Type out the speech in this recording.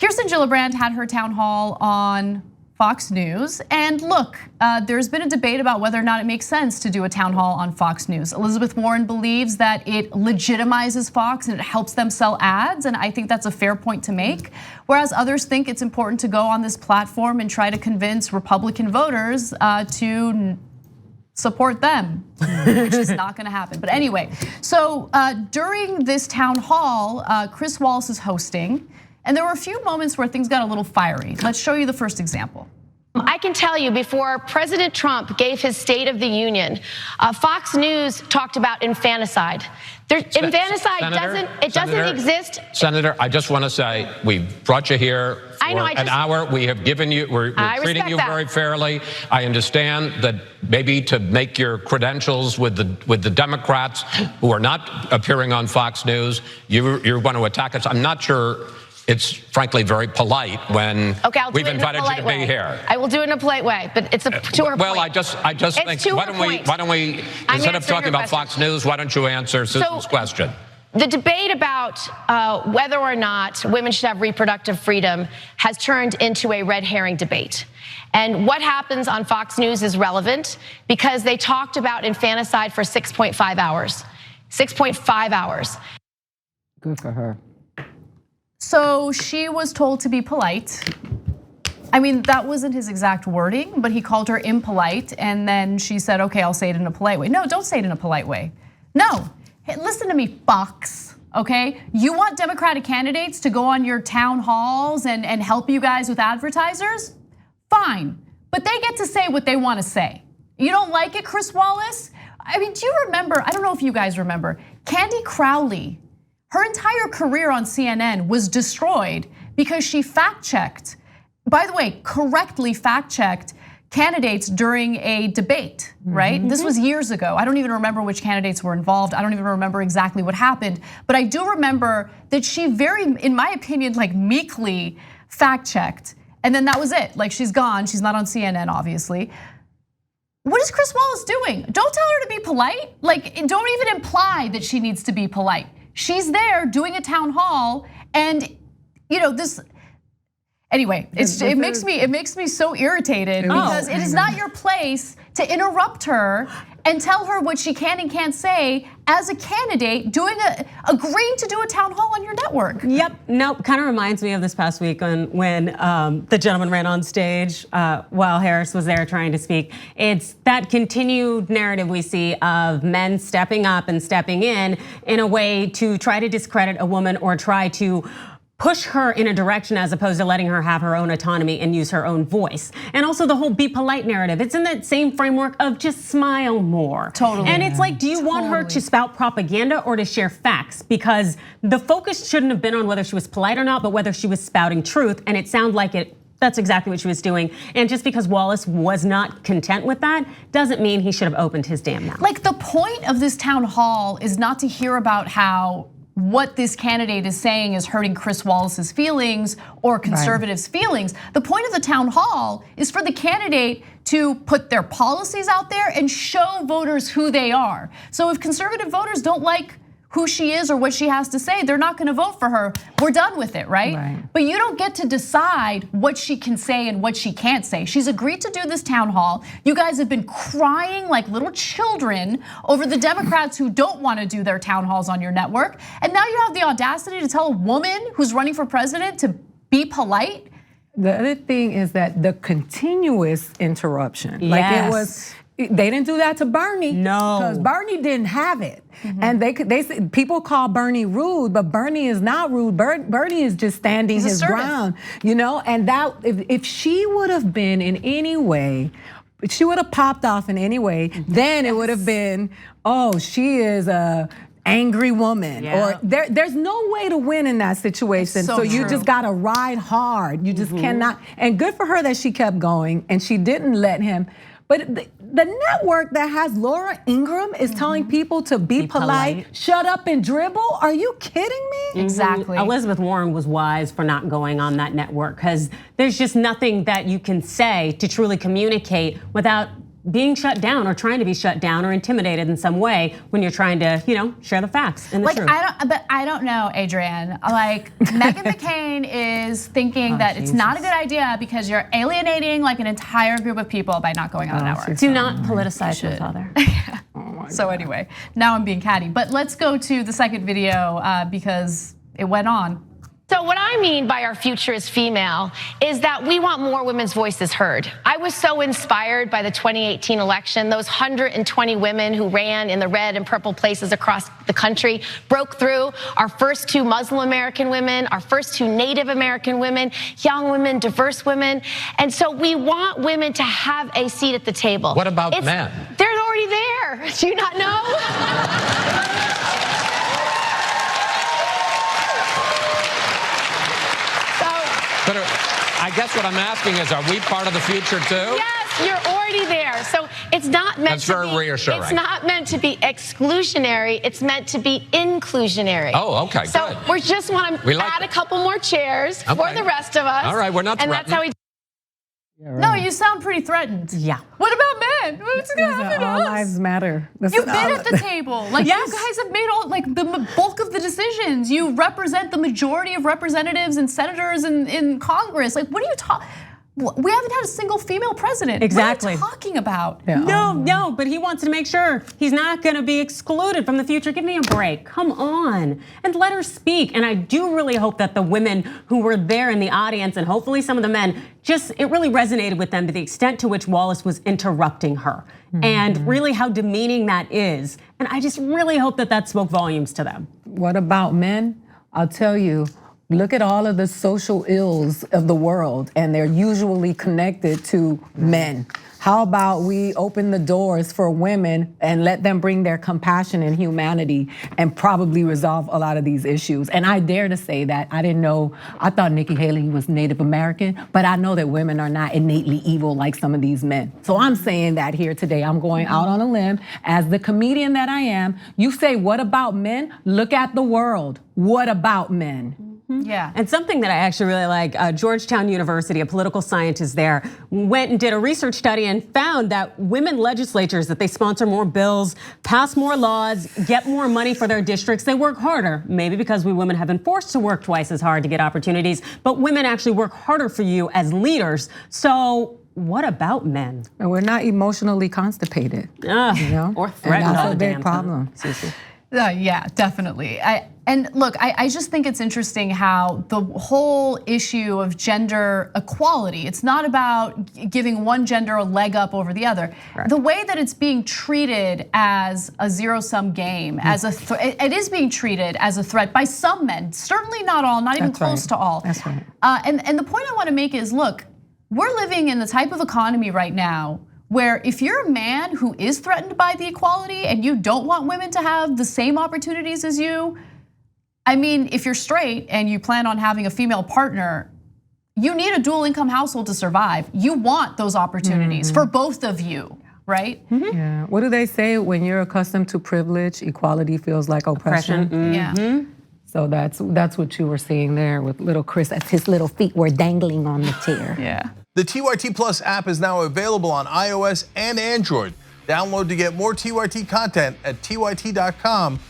Kirsten Gillibrand had her town hall on Fox News. And look, there's been a debate about whether or not it makes sense to do a town hall on Fox News. Elizabeth Warren believes that it legitimizes Fox and it helps them sell ads. And I think that's a fair point to make. Whereas others think it's important to go on this platform and try to convince Republican voters to support them, which is not gonna happen. But anyway, so during this town hall, Chris Wallace is hosting. And there were a few moments where things got a little fiery. Let's show you the first example. I can tell you, before President Trump gave his State of the Union, Fox News talked about infanticide. Infanticide doesn't exist. Senator, I just want to say, we brought you here for an hour. We have given you, we're treating you very fairly. I understand that maybe to make your credentials with the Democrats who are not appearing on Fox News, you're going to attack us. I'm not sure it's frankly very polite when we've invited you to be here. I will do it in a polite way, but it's to her point. Well, I just think, why don't we instead of talking about Fox News, why don't you answer Susan's question? The debate about whether or not women should have reproductive freedom has turned into a red herring debate. And what happens on Fox News is relevant because they talked about infanticide for 6.5 hours. 6.5 hours. Good for her. So she was told to be polite. I mean, that wasn't his exact wording, but he called her impolite. And then she said, okay, I'll say it in a polite way. No, don't say it in a polite way. No, hey, listen to me, Fox, okay? You want Democratic candidates to go on your town halls and help you guys with advertisers? Fine, but they get to say what they want to say. You don't like it, Chris Wallace? I mean, do you remember, I don't know if you guys remember, Candy Crowley, her entire career on CNN was destroyed because she fact-checked, by the way, correctly fact-checked candidates during a debate, right? This was years ago. I don't even remember which candidates were involved. I don't even remember exactly what happened, but I do remember that she in my opinion, like meekly fact-checked, and then that was it. Like she's gone, she's not on CNN, obviously. What is Chris Wallace doing? Don't tell her to be polite. Like, don't even imply that she needs to be polite. She's there doing a town hall, and this. Anyway, it makes me so irritated because it is not your place to interrupt her and tell her what she can and can't say as a candidate agreeing to do a town hall on your network. Yep, nope, kind of reminds me of this past week when the gentleman ran on stage while Harris was there trying to speak. It's that continued narrative we see of men stepping up and stepping in a way to try to discredit a woman or try to push her in a direction as opposed to letting her have her own autonomy and use her own voice. And also the whole be polite narrative. It's in that same framework of just smile more. Totally. And it's like, do you want her to spout propaganda or to share facts? Because the focus shouldn't have been on whether she was polite or not, but whether she was spouting truth. And it sounded like that's exactly what she was doing. And just because Wallace was not content with that doesn't mean he should have opened his damn mouth. Like the point of this town hall is not to hear about how what this candidate is saying is hurting Chris Wallace's feelings or conservatives' feelings. The point of the town hall is for the candidate to put their policies out there and show voters who they are. So if conservative voters don't like who she is or what she has to say, they're not gonna vote for her. We're done with it, right? But you don't get to decide what she can say and what she can't say. She's agreed to do this town hall. You guys have been crying like little children over the Democrats who don't wanna do their town halls on your network. And now you have the audacity to tell a woman who's running for president to be polite. The other thing is that the continuous interruption, like it was, they didn't do that to Bernie. No, because Bernie didn't have it, and people call Bernie rude, but Bernie is not rude. Bernie is just standing his ground, And that if she would have been in any way, she would have popped off in any way, then it would have been, oh, she is a angry woman, or there's no way to win in that situation. So you just gotta ride hard. You just cannot. And good for her that she kept going and she didn't let him. But the network that has Laura Ingraham is telling people to be polite, shut up and dribble. Are you kidding me? Exactly. Elizabeth Warren was wise for not going on that network because there's just nothing that you can say to truly communicate without being shut down or trying to be shut down or intimidated in some way when you're trying to, share the facts and the truth. I don't know, Adrienne. Like Meghan McCain is thinking that it's not a good idea because you're alienating like an entire group of people by not going on a network. Do not politicize your father. So anyway, now I'm being catty. But let's go to the second video because it went on. So what I mean by our future is female is that we want more women's voices heard. I was so inspired by the 2018 election. Those 120 women who ran in the red and purple places across the country broke through. Our first 2 Muslim American women, our first 2 Native American women, young women, diverse women. And so we want women to have a seat at the table. What about men? They're already there. Do you not know? But I guess what I'm asking is, are we part of the future too? Yes, you're already there. So it's not meant That's very reassuring. It's not meant to be exclusionary. It's meant to be inclusionary. Oh, okay, so good. we just want to add a couple more chairs for the rest of us. All right, we're not and threatened. that's how we. Yeah, right. No, you sound pretty threatened. Yeah. What about men? What's going to happen to us? All lives matter. You've been at the table. Like you guys have made all the bulk of the decisions. You represent the majority of representatives and senators in Congress. Like, what are you talking? We haven't had a single female president. Exactly. What are you talking about? Yeah. No, but he wants to make sure he's not going to be excluded from the future. Give me a break. Come on. And let her speak. And I do really hope that the women who were there in the audience and hopefully some of the men, it really resonated with them to the extent to which Wallace was interrupting her and really how demeaning that is. And I just really hope that spoke volumes to them. What about men? I'll tell you. Look at all of the social ills of the world, and they're usually connected to men. How about we open the doors for women and let them bring their compassion and humanity and probably resolve a lot of these issues? And I dare to say that. I didn't know, I thought Nikki Haley was Native American, but I know that women are not innately evil like some of these men. So I'm saying that here today. I'm going out on a limb. As the comedian that I am, you say, what about men? Look at the world. What about men? Yeah. And something that I actually really like, Georgetown University, a political scientist there, went and did a research study and found that women legislatures, that they sponsor more bills, pass more laws, get more money for their districts, they work harder. Maybe because we women have been forced to work twice as hard to get opportunities, but women actually work harder for you as leaders. So what about men? And we're not emotionally constipated, or threatened. And that's a big problem. Yeah, definitely. I just think it's interesting how the whole issue of gender equality, it's not about giving one gender a leg up over the other. Right. The way that it's being treated as a zero-sum game, as it is being treated as a threat by some men, certainly not all, not even close to all. That's right. And the point I want to make is, look, we're living in the type of economy right now where if you're a man who is threatened by the equality and you don't want women to have the same opportunities as you, I mean, if you're straight and you plan on having a female partner, you need a dual income household to survive. You want those opportunities for both of you, right? Yeah. What do they say? When you're accustomed to privilege, equality feels like oppression. Yeah. So that's what you were seeing there with little Chris, as his little feet were dangling on the chair. Yeah. The TYT Plus app is now available on iOS and Android. Download to get more TYT content at tyt.com/app.